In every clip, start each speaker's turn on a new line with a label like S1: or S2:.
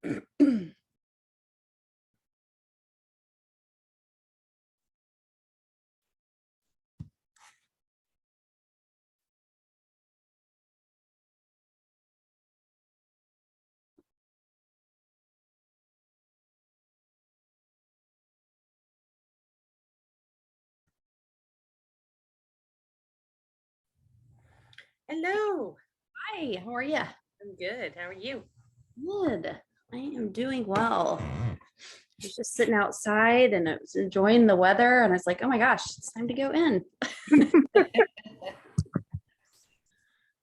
S1: Hello.
S2: Hi, how are you?
S1: I'm good. How are you?
S2: Good. I am doing well. I was just sitting outside and I was enjoying the weather and I was like, oh my gosh, it's time to go in.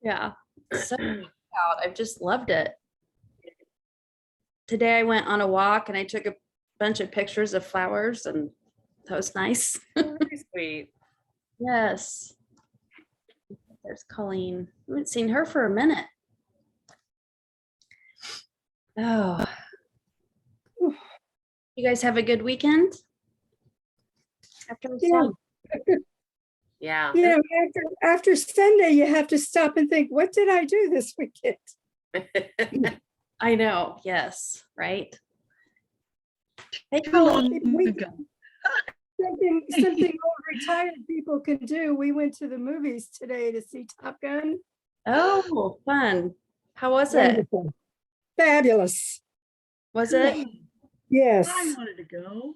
S2: Yeah. So out. I've just loved it. Today I went on a walk and I took a bunch of pictures of flowers and that was nice.
S1: Very sweet.
S2: Yes. There's Colleen. I haven't seen her for a minute. Oh. You guys have a good weekend? After
S3: Yeah.
S1: Yeah.
S3: You know, after Sunday, you have to stop and think, what did I do this weekend?
S2: I know. Yes. Right. Hey,
S4: Too long
S3: We-
S4: ago.
S3: Something old retired people can do. We went to the movies today to see Top Gun.
S2: Oh, fun. How was it?
S3: Wonderful. Fabulous.
S2: Was it?
S3: Yes.
S4: I wanted to go.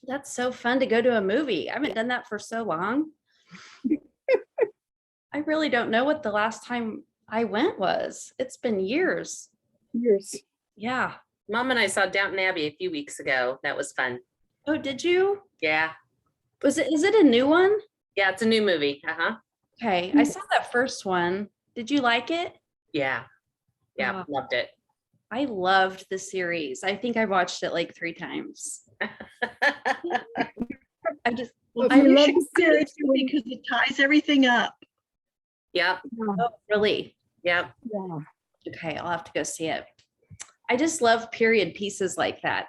S2: That's so fun to go to a movie. I haven't done that for so long. I really don't know what the last time I went was. It's been years.
S3: Years.
S2: Yeah.
S1: Mom and I saw Downton Abbey a few weeks ago. That was fun.
S2: Oh, did you?
S1: Yeah.
S2: Is it a new one?
S1: Yeah, it's a new movie. Uh-huh.
S2: Okay. I saw that first one. Did you like it?
S1: Yeah. Yeah.
S2: Wow.
S1: Loved it.
S2: I loved the series. I think I watched it like 3 times. I just
S4: Well,
S3: I
S4: you
S3: love
S4: should
S3: the series.
S4: because it ties everything up.
S1: Yep.
S2: oh, really?
S1: Yep.
S3: Yeah.
S2: Okay, I'll have to go see it. I just love period pieces like that,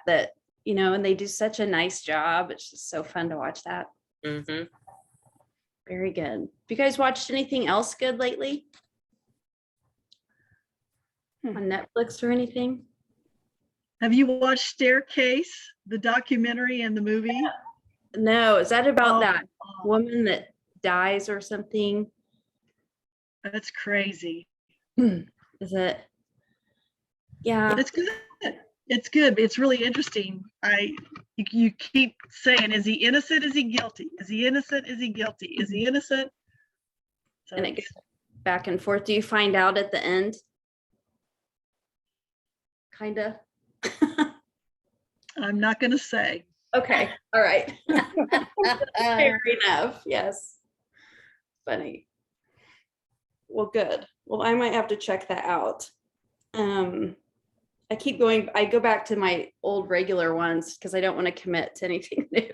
S2: and they do such a nice job. It's just so fun to watch that.
S1: Mm-hmm.
S2: Very good. Have you guys watched anything else good lately? On Netflix or anything?
S4: Have you watched Staircase, the documentary and the movie?
S2: No, is that about
S4: Oh,
S2: that woman that dies or something?
S4: That's crazy.
S2: Is it? Yeah.
S4: It's good. It's good. It's really interesting. You keep saying, is he innocent? Is he guilty? Is he innocent? Is he guilty? Is he innocent? So
S2: And it goes back and forth. Do you find out at the end? Kind of.
S4: I'm not going to say.
S2: Okay. All right. Fair enough. Yes. Funny. Well, good. Well, I might have to check that out. I go back to my old regular ones because I don't want to commit to anything new.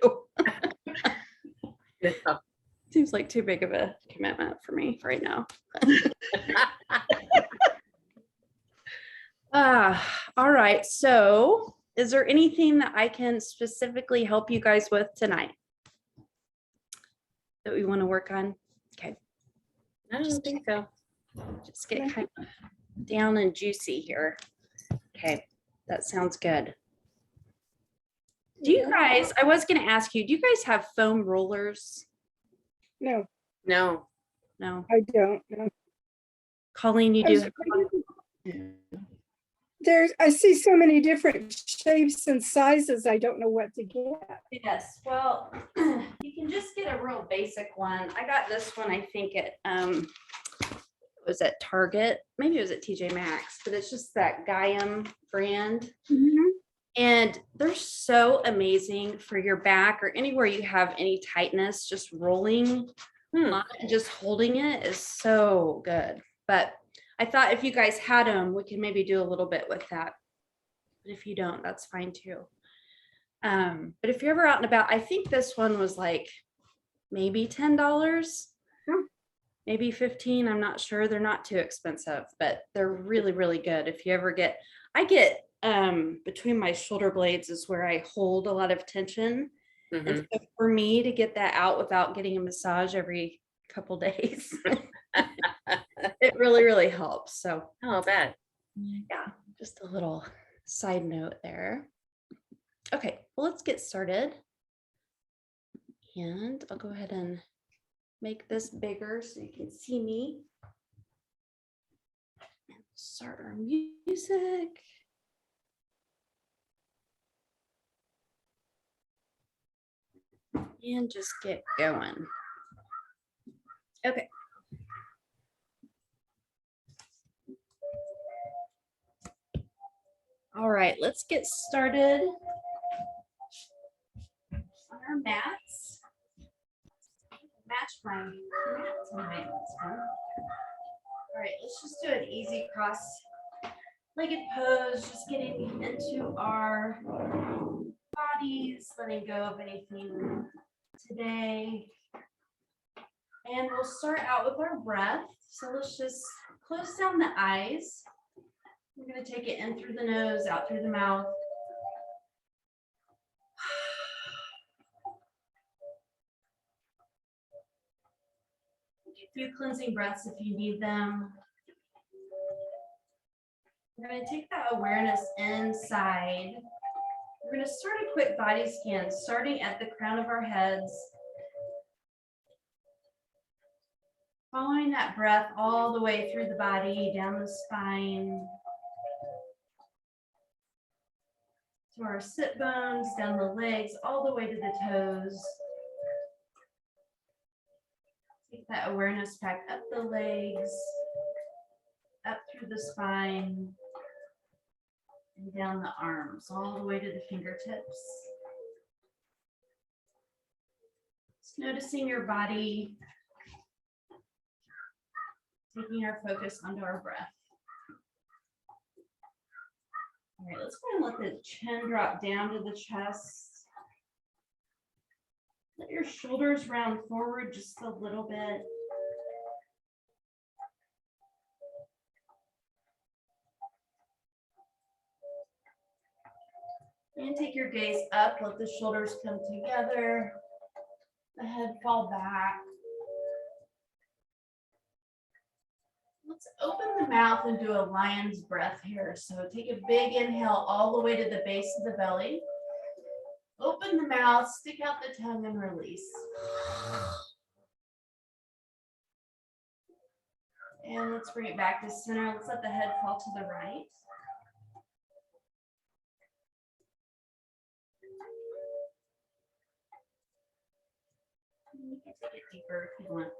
S2: Seems like too big of a commitment for me right now. All right. So is there anything that I can specifically help you guys with tonight that we want to work on? Okay.
S1: I don't think so.
S2: Just get kind of down and juicy here. Okay. That sounds good. Do you guys, I was going to ask you, do you guys have foam rollers?
S3: No,
S1: No.
S2: No.
S3: I don't. No.
S2: Colleen, you do.
S3: I see so many different shapes and sizes. I don't know what to get.
S2: Yes, well, you can just get a real basic one. I got this one, I think it was at Target, maybe it was at TJ Maxx, but it's just that Gaiam brand. And they're so amazing for your back or anywhere you have any tightness. Just rolling on it, just holding it is so good. But I thought if you guys had them, we could maybe do a little bit with that. But if you don't, that's fine too. But if you're ever out and about, I think this one was like maybe $10, maybe 15. I'm not sure. They're not too expensive, but they're really, really good. If you ever I get between my shoulder blades is where I hold a lot of tension.
S1: Mm-hmm.
S2: And so for me to get that out without getting a massage every couple days, it really, really helps. So
S1: Oh, bad.
S2: yeah, just a little side note there. Okay, well, let's get started. And I'll go ahead and make this bigger so you can see me. And start our music. And just get going. Okay. All right, let's get started on our mats. Match my mat tonight. That's fun. All right, let's just do an easy cross-legged pose, just getting into our bodies, letting go of anything today. And we'll start out with our breath. So let's just close down the eyes. We're going to take it in through the nose, out through the mouth. A few cleansing breaths if you need them. We're going to take that awareness inside. We're going to start a quick body scan, starting at the crown of our heads. Following that breath all the way through the body, down the spine, to our sit bones, down the legs, all the way to the toes. Take that awareness back up the legs, up through the spine, and down the arms, all the way to the fingertips. Just noticing your body, taking our focus onto our breath. All right, let's go and let the chin drop down to the chest. Let your shoulders round forward just a little bit. And take your gaze up, let the shoulders come together, the head fall back. Let's open the mouth and do a lion's breath here. So take a big inhale all the way to the base of the belly. Open the mouth, stick out the tongue, and release. And let's bring it back to center. Let's let the head fall to the right. You can take it deeper if you want.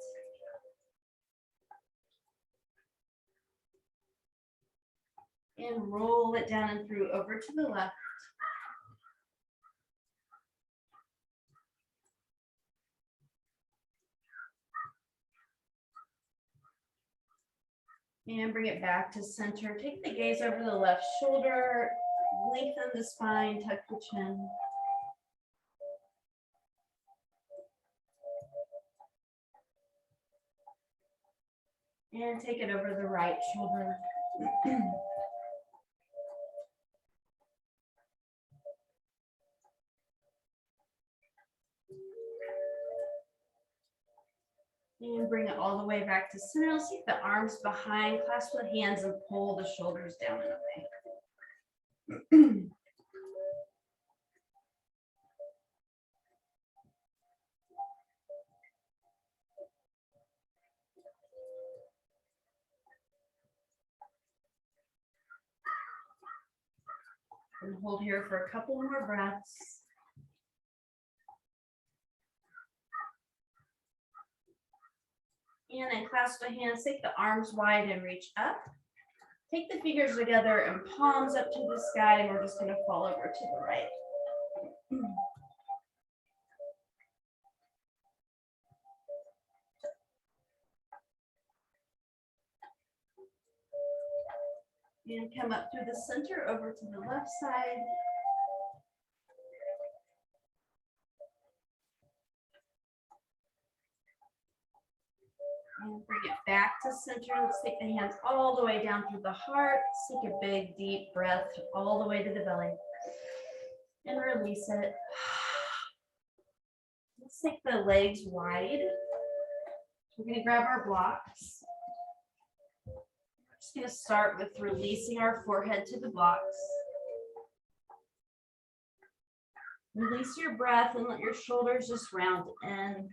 S2: And roll it down and through over to the left. And bring it back to center. Take the gaze over the left shoulder, lengthen the spine, tuck the chin. And take it over the right shoulder. And bring it all the way back to center. Let's keep the arms behind, clasp the hands, and pull the shoulders down and away. And hold here for a couple more breaths. And then clasp the hands, take the arms wide and reach up. Take the fingers together and palms up to the sky, and we're just going to fall over to the right. And come up through the center over to the left side. And bring it back to center. Let's take the hands all the way down through the heart. Take a big, deep breath all the way to the belly. And release it. Let's take the legs wide. We're going to grab our blocks. We're just going to start with releasing our forehead to the blocks. Release your breath and let your shoulders just round in.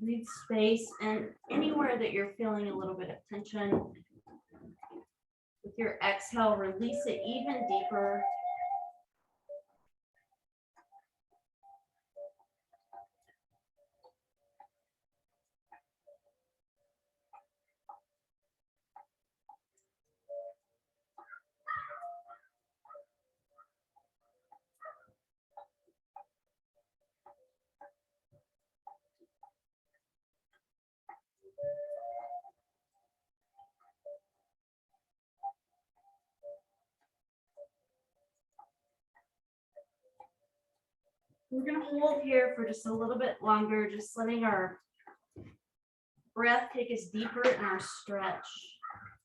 S2: Leave space, and anywhere that you're feeling a little bit of tension, with your exhale, release it even deeper. We're going to hold here for just a little bit longer, just letting our breath take us deeper in our stretch.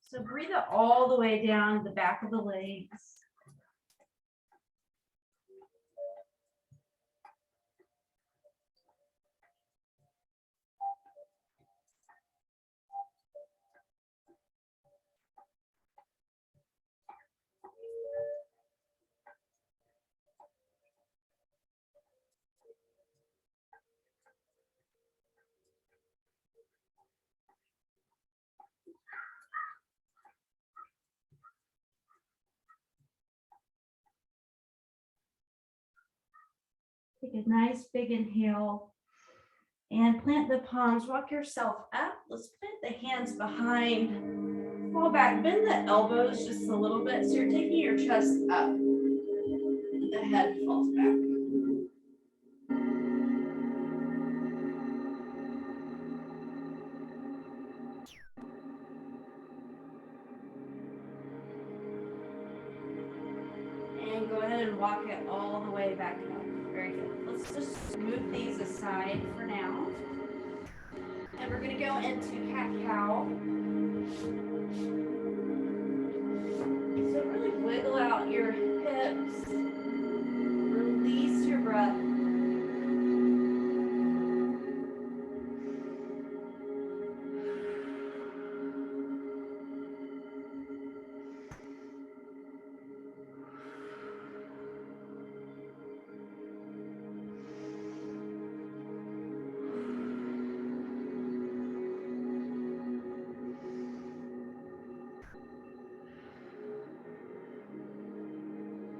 S2: So breathe it all the way down the back of the legs. Take a nice big inhale and plant the palms. Walk yourself up. Let's plant the hands behind. Fall back, bend the elbows just a little bit. So you're taking your chest up. The head falls back. And go ahead and walk it all the way back up. Very good. Let's just move these aside for now. And we're going to go into cat-cow. So really wiggle out your hips. Release your breath.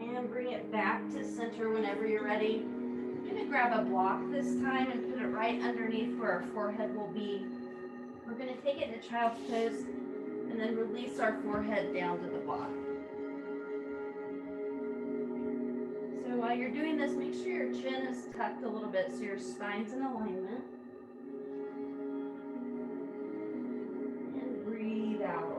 S2: And bring it back to center whenever you're ready. I'm going to grab a block this time and put it right underneath where our forehead will be. We're going to take it to child's pose and then release our forehead down to the block. So while you're doing this, make sure your chin is tucked a little bit so your spine's in alignment. And breathe out.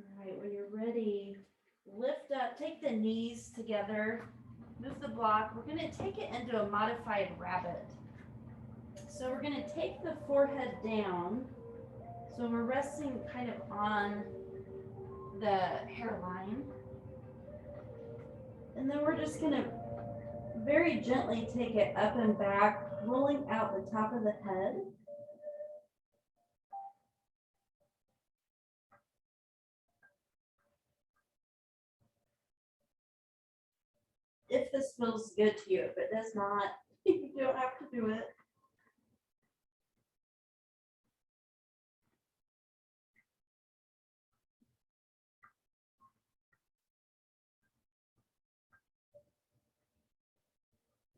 S2: All right, when you're ready, lift up, take the knees together, move the block. We're going to take it into a modified rabbit. So we're going to take the forehead down. So we're resting kind of on the hairline. And then we're just going to very gently take it up and back, rolling out the top of the head. If this feels good to you, if it does not, you don't have to do it.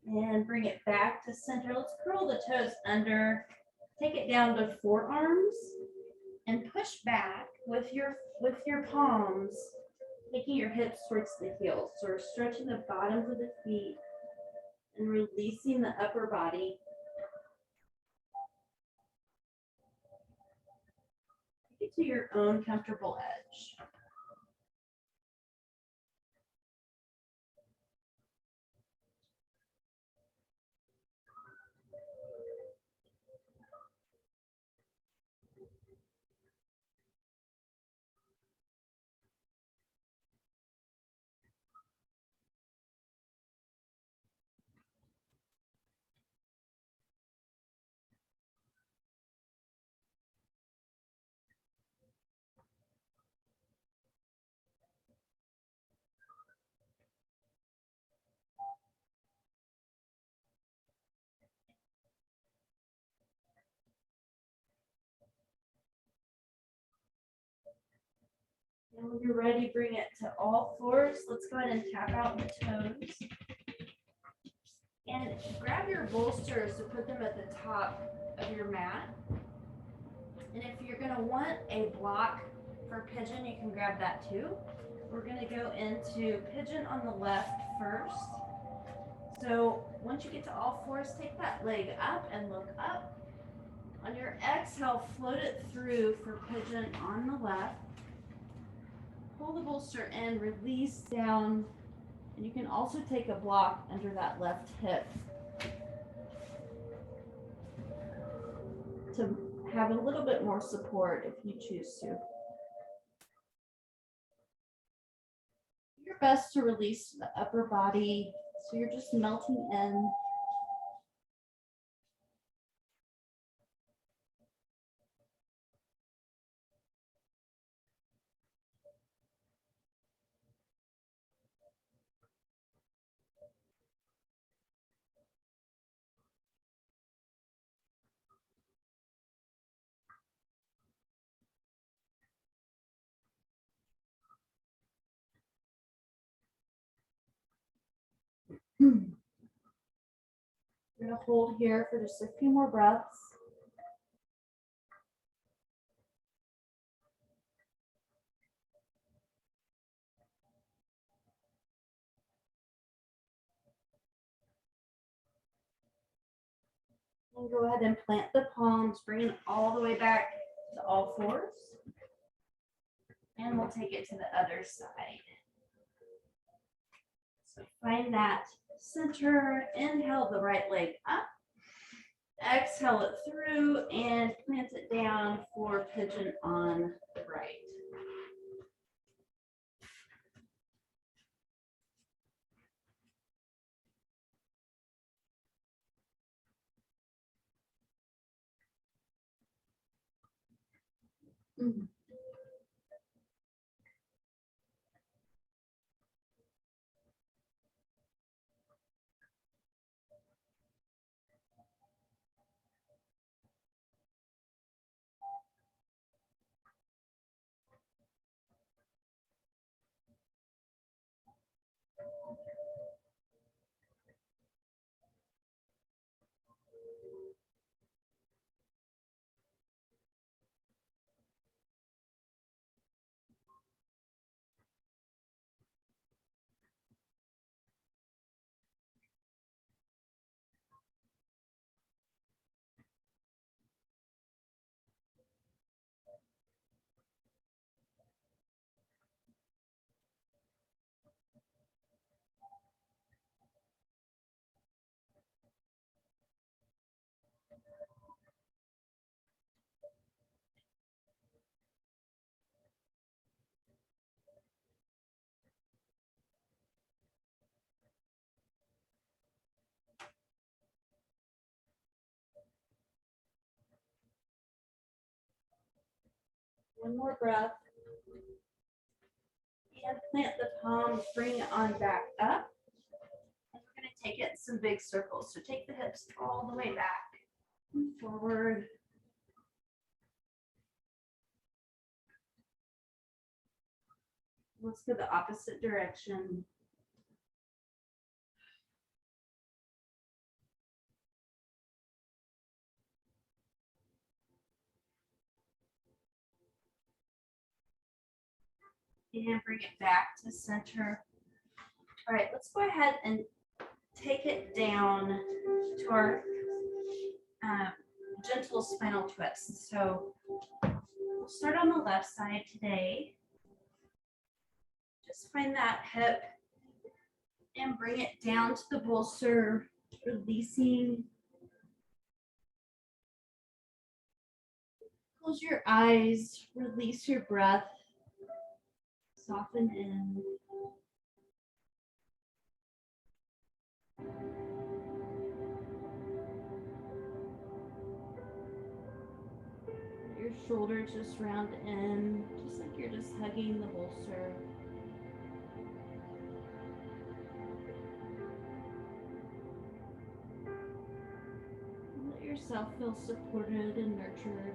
S2: And bring it back to center. Let's curl the toes under, take it down to forearms and push back with your palms. Taking your hips towards the heels. So we're stretching the bottoms of the feet and releasing the upper body. Take it to your own comfortable edge. And when you're ready, bring it to all fours. Let's go ahead and tap out the toes. And grab your bolsters to put them at the top of your mat. And if you're gonna want a block for pigeon, you can grab that too. We're gonna go into pigeon on the left first. So once you get to all fours, take that leg up and look up. On your exhale, float it through for pigeon on the left. Pull the bolster in, release down, and you can also take a block under that left hip to have a little bit more support if you choose to. Do your best to release the upper body so you're just melting in. We're going to hold here for just a few more breaths. And go ahead and plant the palms, bring it all the way back to all fours. And we'll take it to the other side. So find that center, inhale the right leg up, exhale it through and plant it down for pigeon on the right. One more breath. And plant the palms, bring it on back up. And we're going to take it in some big circles. So take the hips all the way back and forward. Let's go the opposite direction. And bring it back to center. All right, let's go ahead and take it down to our gentle spinal twist. So we'll start on the left side today. Just find that hip and bring it down to the bolster, releasing. Close your eyes, release your breath, soften in. Let your shoulders just round in, just like you're just hugging the bolster. Let yourself feel supported and nurtured.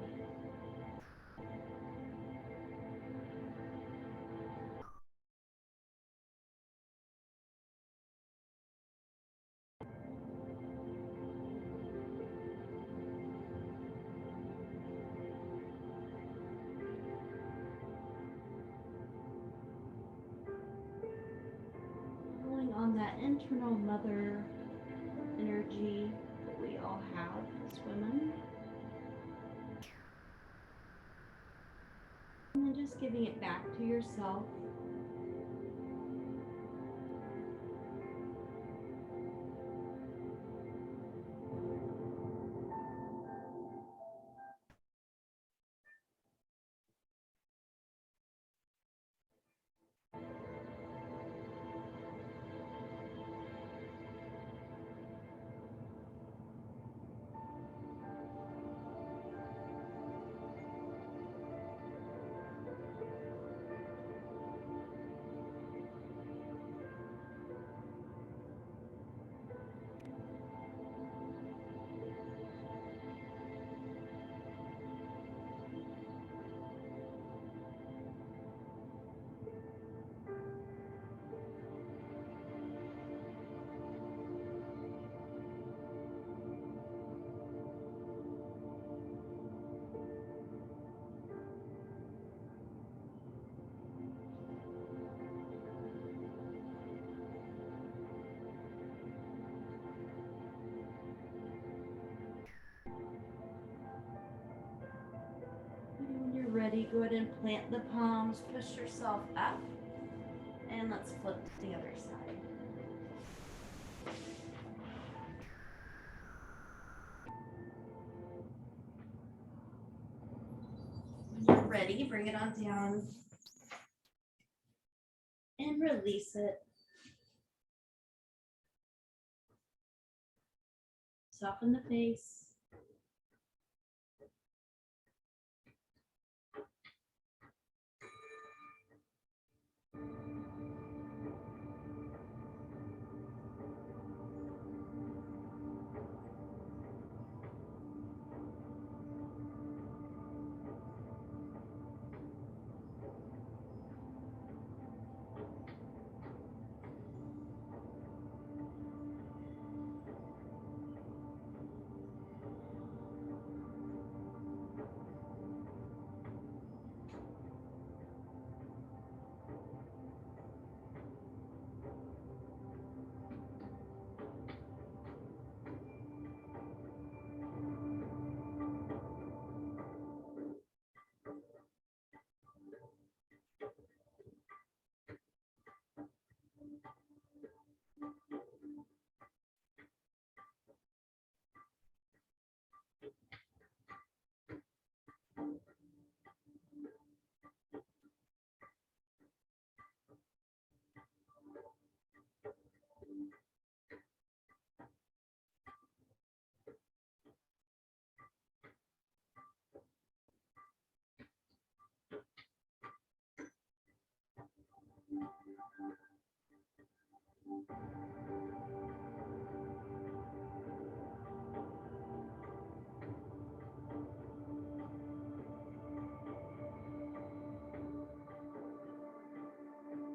S2: Pulling on that internal mother energy that we all have as women. And then just giving it back to yourself. When you're ready, go ahead and plant the palms, push yourself up, and let's flip to the other side. When you're ready, bring it on down and release it. Soften the face.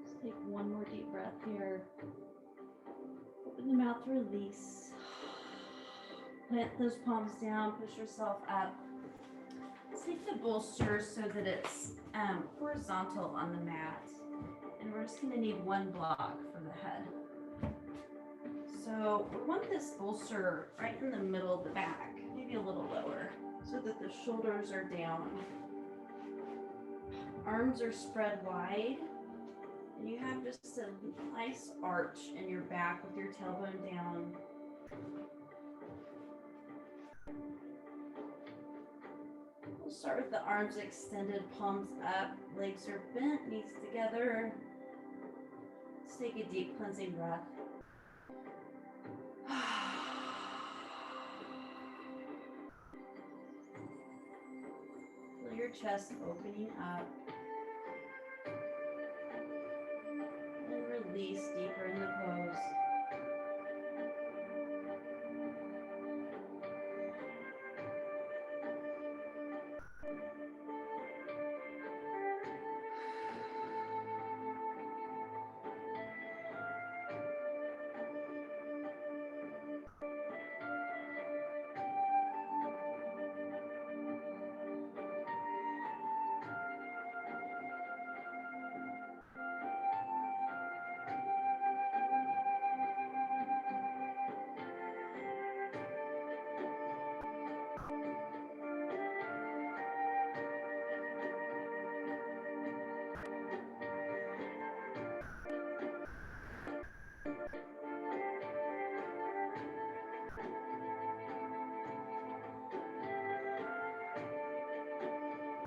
S2: Just take one more deep breath here. Open the mouth, release. Plant those palms down, push yourself up. Take the bolster so that it's horizontal on the mat. And we're just gonna need one block for the head. So we want this bolster right in the middle of the back, maybe a little lower, so that the shoulders are down. Arms are spread wide, and you have just a nice arch in your back with your tailbone down. We'll start with the arms extended, palms up, legs are bent, knees together. Let's take a deep cleansing breath. Feel your chest opening up. And release deeper in the pose.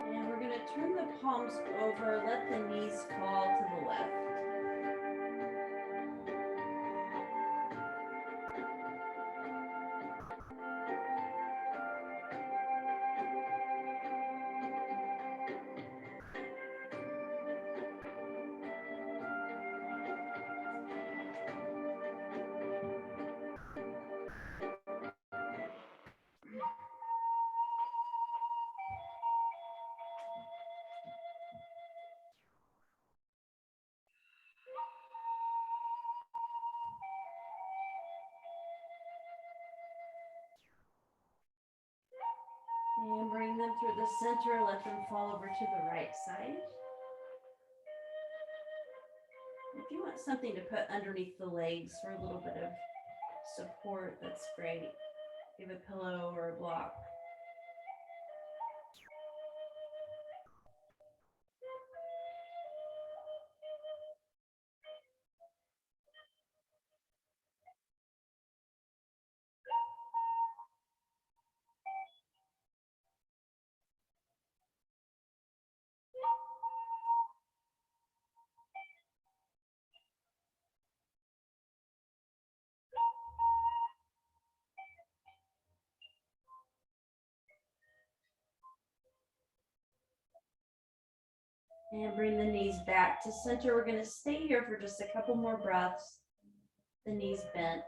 S2: And we're going to turn the palms over, let the knees fall to the left. And bring them through the center, let them fall over to the right side. If you want something to put underneath the legs for a little bit of support, that's great. Give a pillow or a block. And bring the knees back to center. We're going to stay here for just a couple more breaths. The knees bent.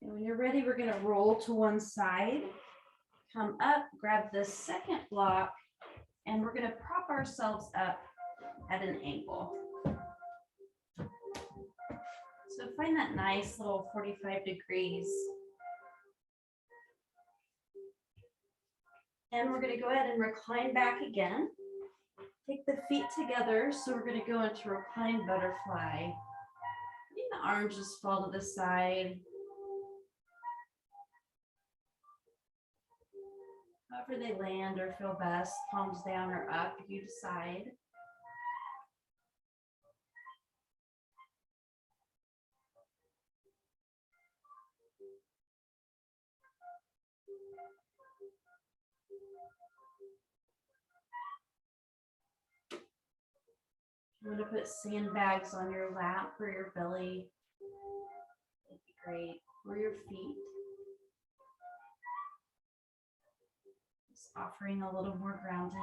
S2: And when you're ready, we're going to roll to one side, come up, grab the second block, and we're going to prop ourselves up at an angle. So find that nice little 45 degrees. And we're going to go ahead and recline back again. Take the feet together. So we're going to go into reclined butterfly. Letting the arms just fall to the side. However they land or feel best, palms down or up, you decide. I'm going to put sandbags on your lap or your belly. That'd be great. Or your feet. Just offering a little more grounding.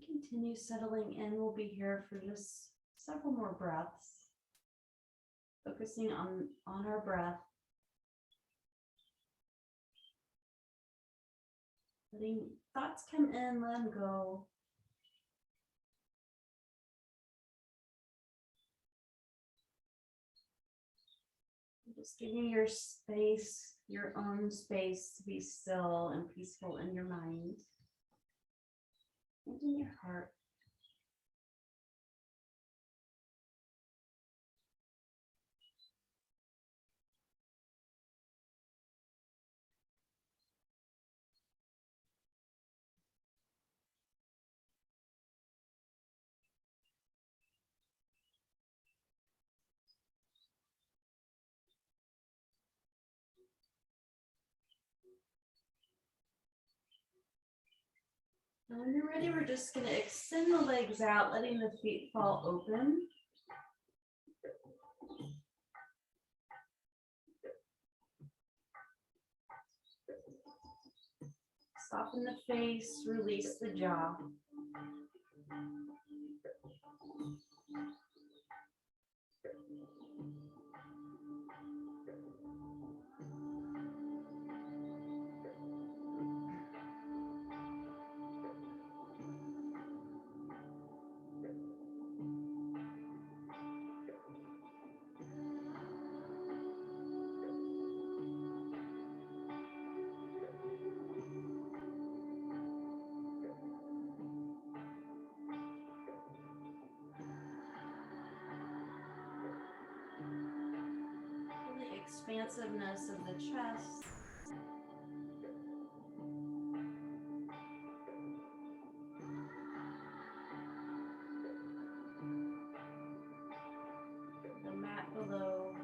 S2: Continue settling in. We'll be here for just several more breaths. Focusing on our breath. Letting thoughts come in, let them go. Just giving your space, your own space to be still and peaceful in your mind and in your heart. And when you're ready, we're just going to extend the legs out, letting the feet fall open. Soften the face, release the jaw. The expansiveness of the chest. The mat below.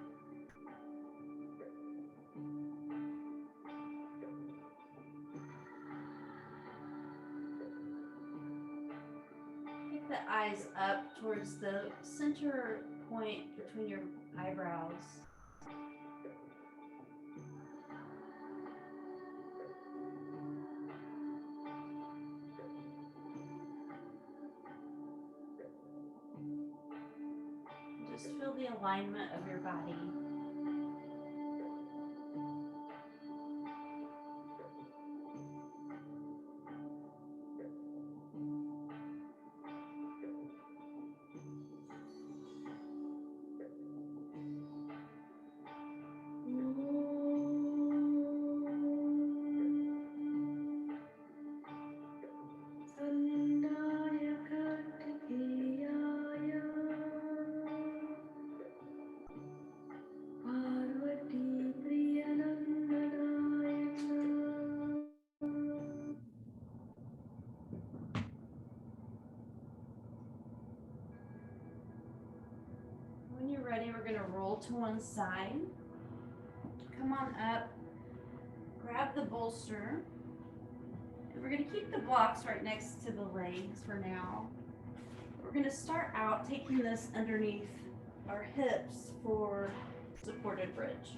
S2: Take the eyes up towards the center point between your eyebrows. Just feel the alignment of your body. When you're ready, we're going to roll to one side. Come on up, grab the bolster, and we're going to keep the blocks right next to the legs for now. We're going to start out taking this underneath our hips for supported bridge.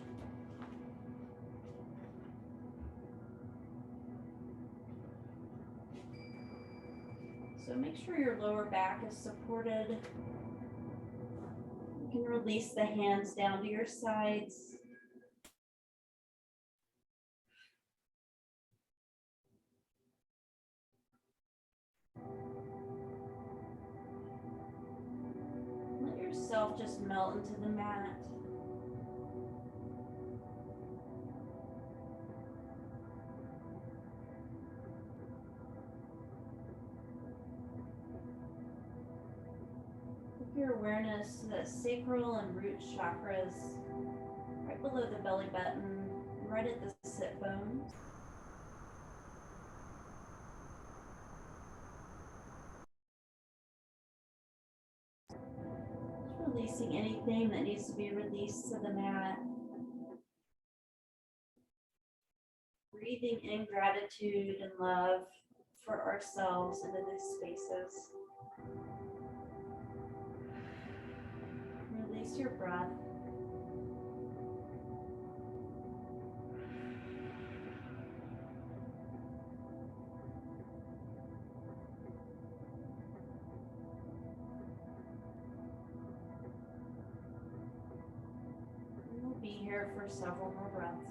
S2: So make sure your lower back is supported. You can release the hands down to your sides. Let yourself just melt into the mat. Take your awareness to the sacral and root chakras, right below the belly button, right at the sit bones. releasing anything that needs to be released to the mat. Breathing in gratitude and love for ourselves into these spaces. Release your breath. We'll be here for several more breaths.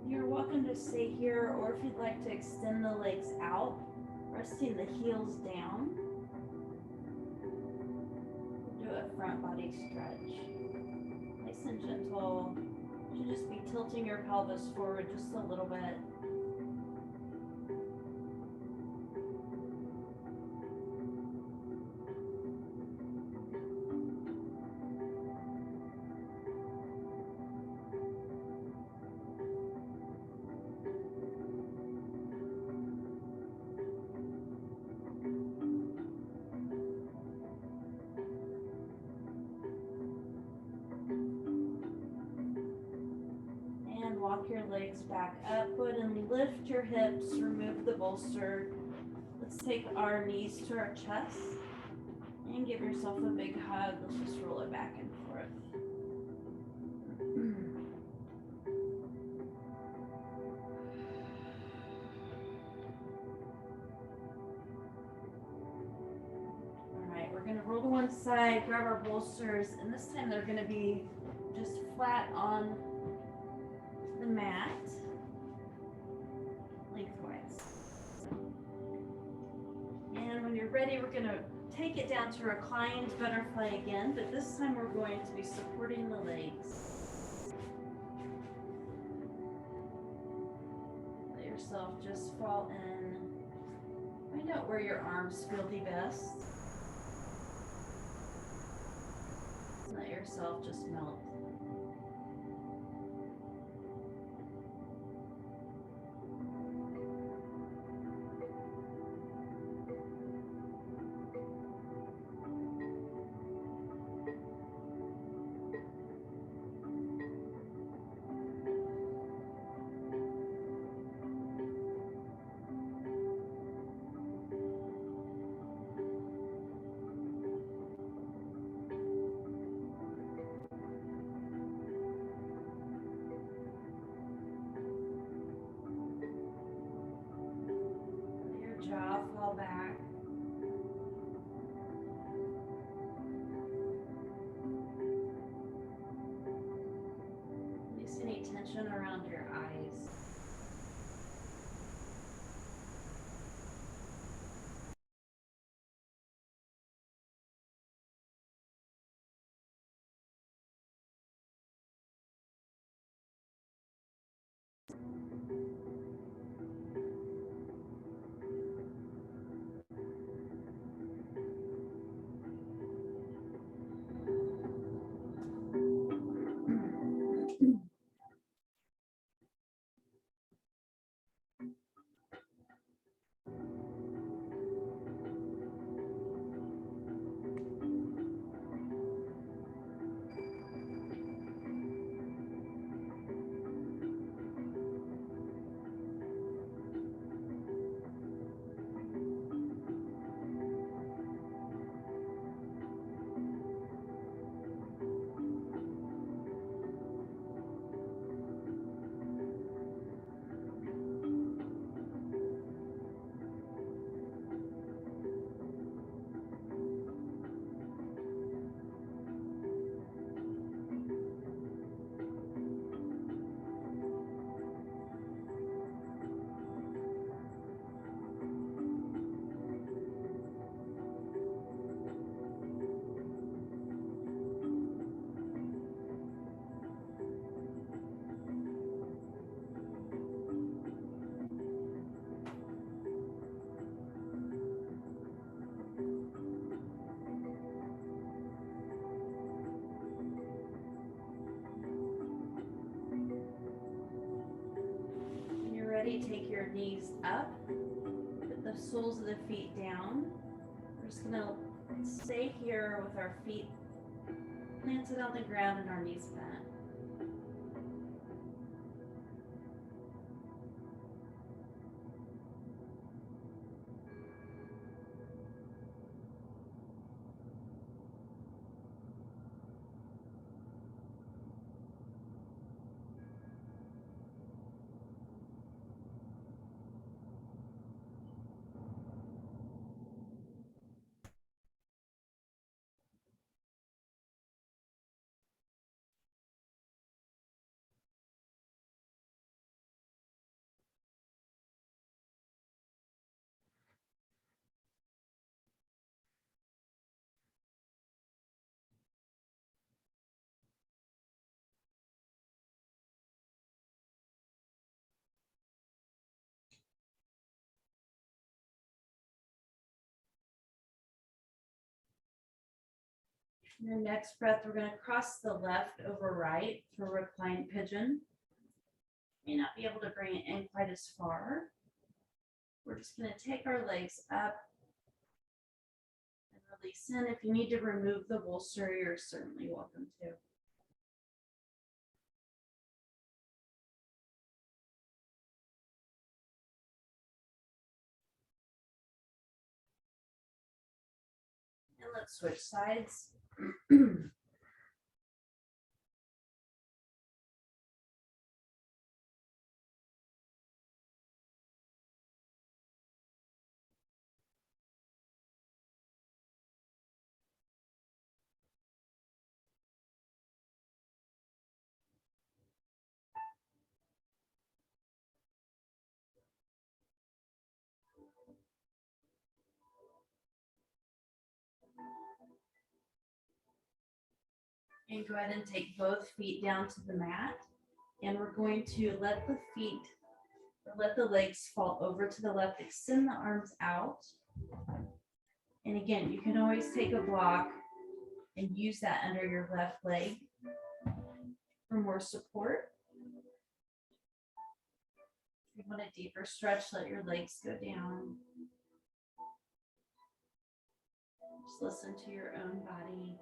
S2: You're welcome to stay here, or if you'd like to extend the legs out, resting the heels down. Do a front body stretch. Nice and gentle. You should just be tilting your pelvis forward just a little bit. Walk your legs back up. Go ahead and lift your hips, remove the bolster. Let's take our knees to our chest and give yourself a big hug. Let's just roll it back and forth. All right, we're gonna roll to one side, grab our bolsters, and this time they're gonna be just flat on the mat, lengthwise. And when you're ready, we're going to take it down to reclined butterfly again, but this time we're going to be supporting the legs. Let yourself just fall in. Find out where your arms feel the best. Let yourself just melt. Jaw fall back. Release any tension around your eyes. ready, take your knees up, put the soles of the feet down. We're just gonna stay here with our feet planted on the ground and our knees bent. Your next breath, we're going to cross the left over right for reclined pigeon. May not be able to bring it in quite as far. We're just going to take our legs up and release in. If you need to remove the bolster, you're certainly welcome to. And let's switch sides. And go ahead and take both feet down to the mat. And we're going to let the legs fall over to the left, extend the arms out. And again, you can always take a block and use that under your left leg for more support. If you want a deeper stretch, let your legs go down. Just listen to your own body.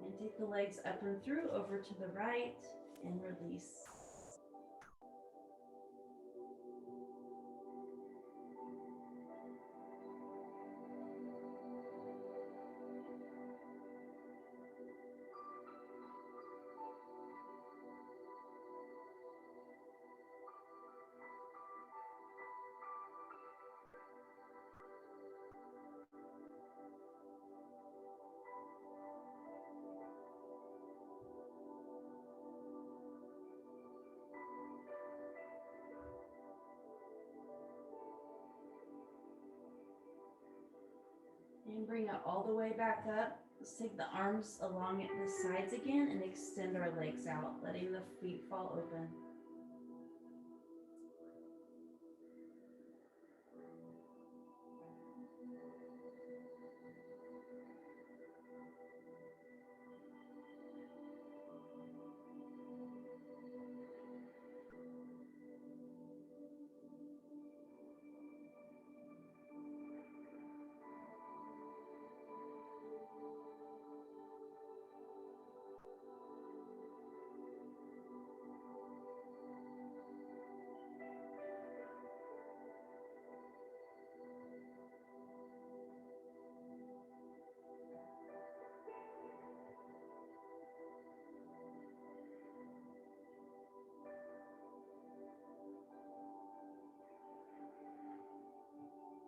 S2: And take the legs up and through over to the right and release. And bring it all the way back up. Let's take the arms along at the sides again and extend our legs out, letting the feet fall open.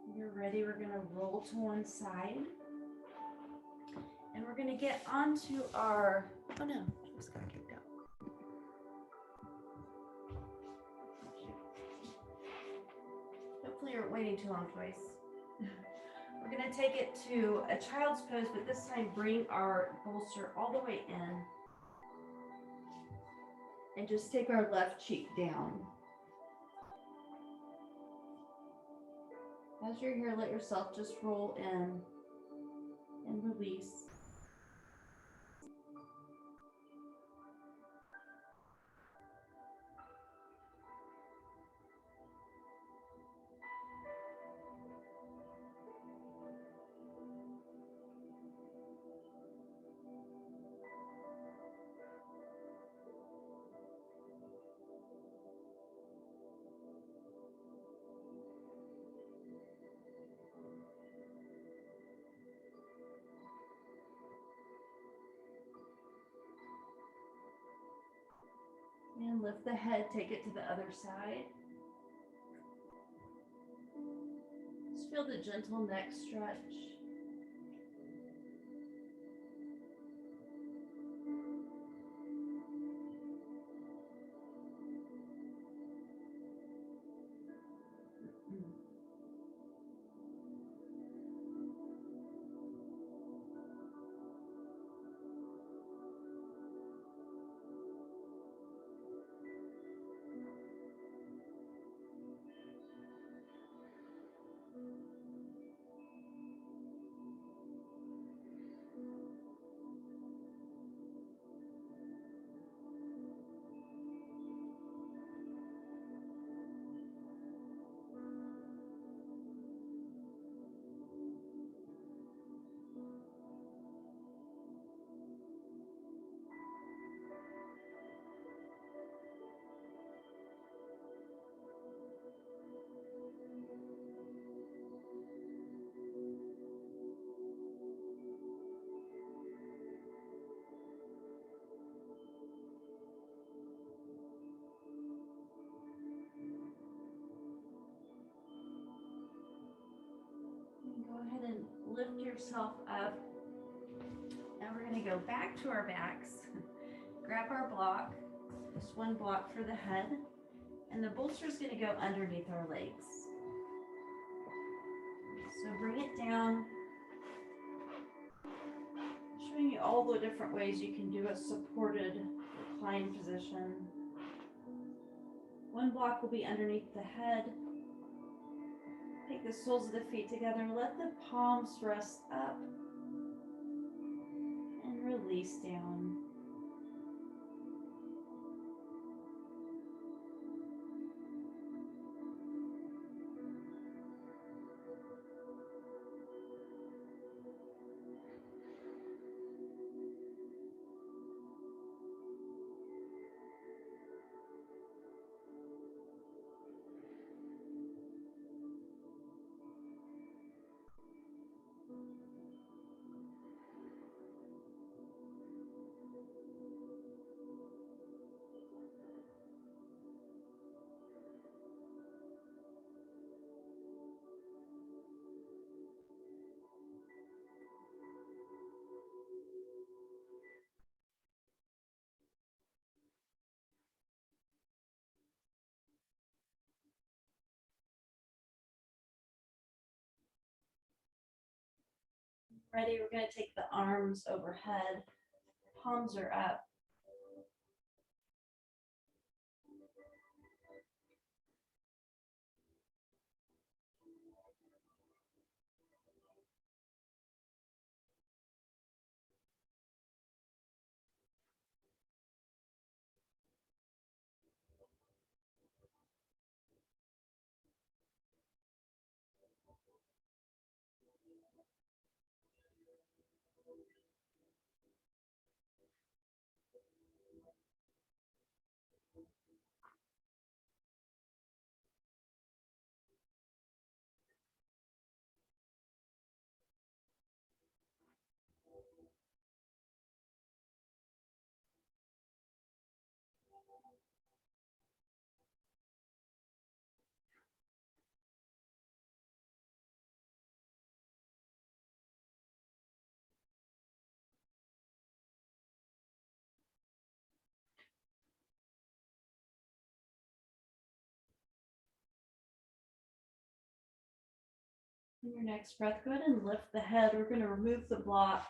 S2: When you're ready, we're going to roll to one side. And we're going to get onto our, oh no, just got kicked out. waiting too long, Joyce. We're gonna take it to a child's pose, but this time bring our bolster all the way in. And just take our left cheek down. As you're here, let yourself just roll in and release. And lift the head, take it to the other side. Just feel the gentle neck stretch. Go ahead and lift yourself up. Now we're going to go back to our backs. Grab our block, just one block for the head, and the bolster is going to go underneath our legs. So bring it down. Showing you all the different ways you can do a supported reclined position. One block will be underneath the head. Take the soles of the feet together. Let the palms rest up and release down. Ready? We're going to take the arms overhead. Palms are up. In your next breath, go ahead and lift the head. We're going to remove the block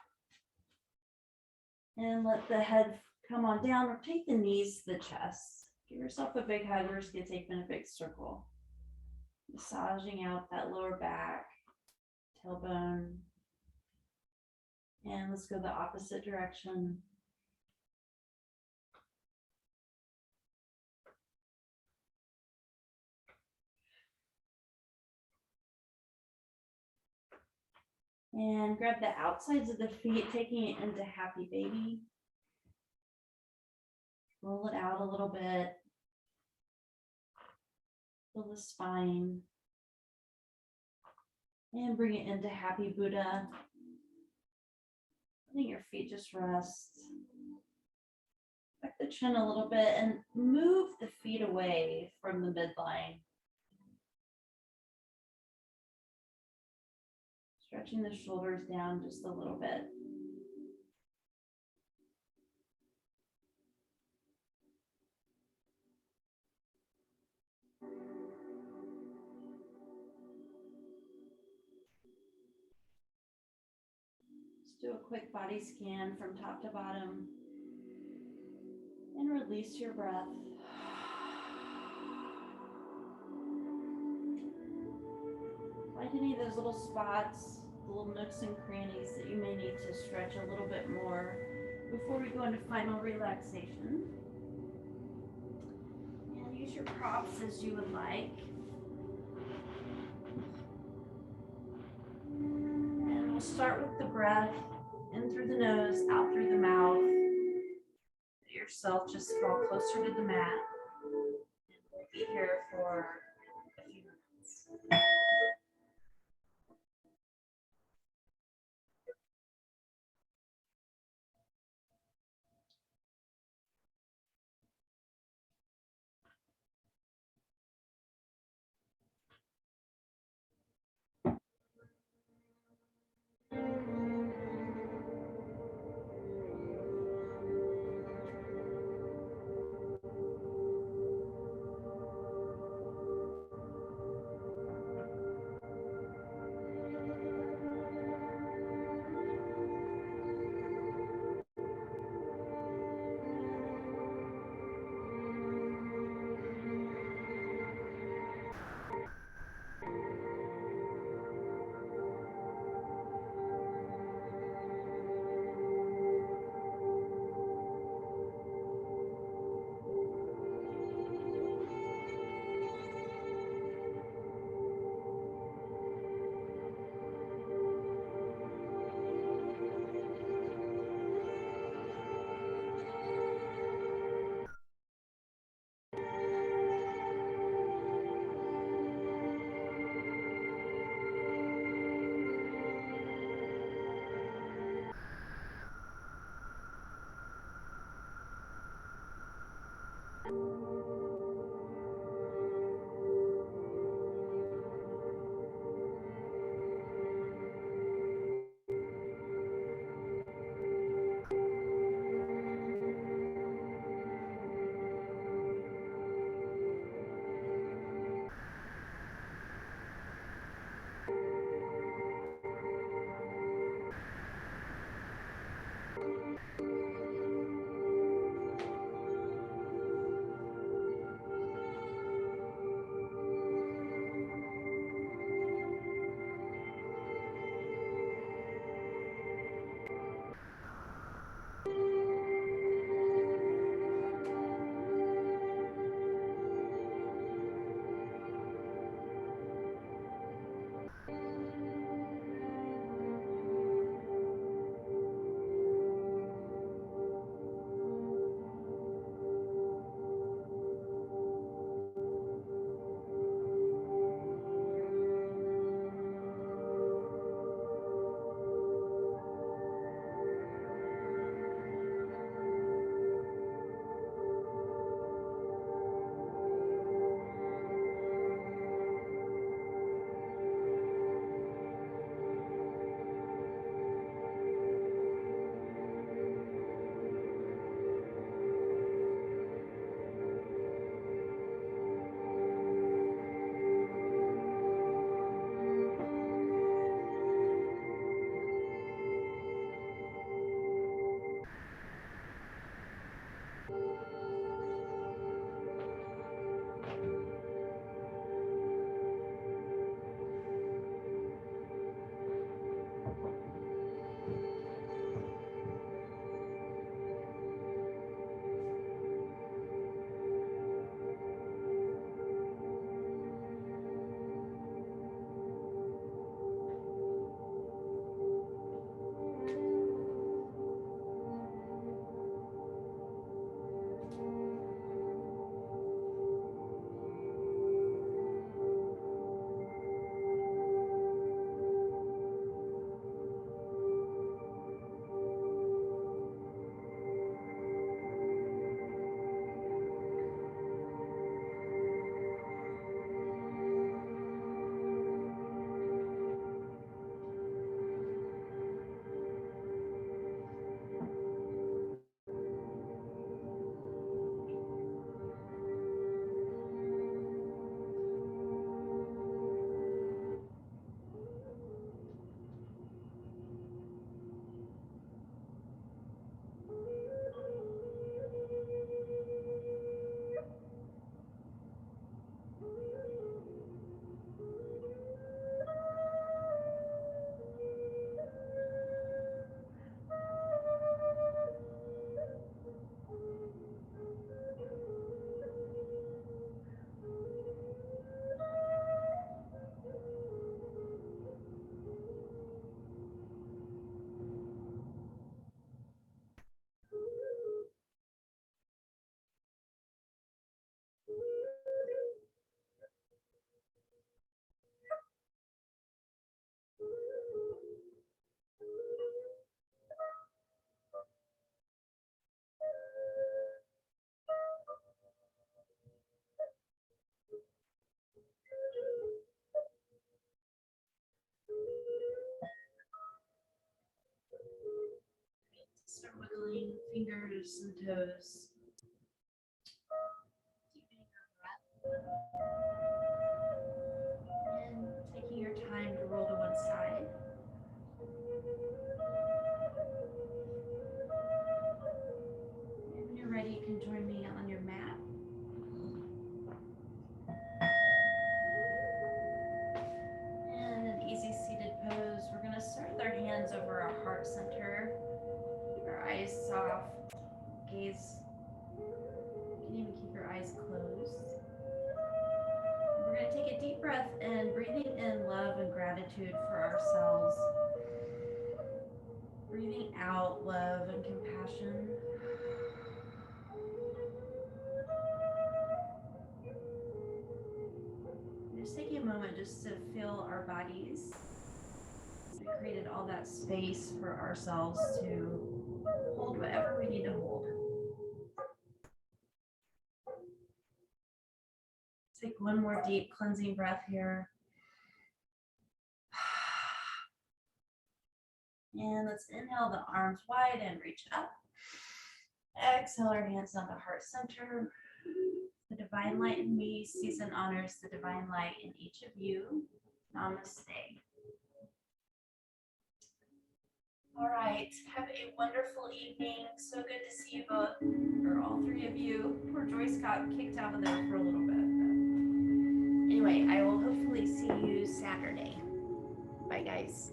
S2: and let the head come on down. Rotate the knees to the chest. Give yourself a big hug. We're just going to take in a big circle. Massaging out that lower back, tailbone. And let's go the opposite direction. And grab the outsides of the feet, taking it into happy baby. Roll it out a little bit. Feel the spine. And bring it into happy Buddha. Letting your feet just rest. Back the chin a little bit and move the feet away from the midline. Stretching the shoulders down just a little bit. Let's do a quick body scan from top to bottom. And release your breath. Find any of those little spots, little nooks and crannies that you may need to stretch a little bit more before we go into final relaxation. And use your props as you would like. And we'll start with the breath in through the nose, out through the mouth. Let yourself just fall closer to the mat. And we'll be here for a few minutes. start wiggling fingers and toes. Deepening your breath. And taking your time to roll to one side. And when you're ready, you can join me on your mat. And an easy seated pose. We're going to start with our hands over our heart center. Keep our eyes soft. Gaze. You can even keep your eyes closed. We're going to take a deep breath in, breathing in love and gratitude for ourselves. Breathing out love and compassion. Just taking a moment just to feel our bodies. We created all that space for ourselves to hold whatever we need to hold. Take one more deep cleansing breath here. And let's inhale the arms wide and reach up. Exhale our hands on the heart center. The divine light in me sees and honors the divine light in each of you. Namaste. All right, have a wonderful evening. So good to see you both, or all three of you. Poor Joyce got kicked out of there for a little bit. But anyway, I will hopefully see you Saturday. Bye, guys.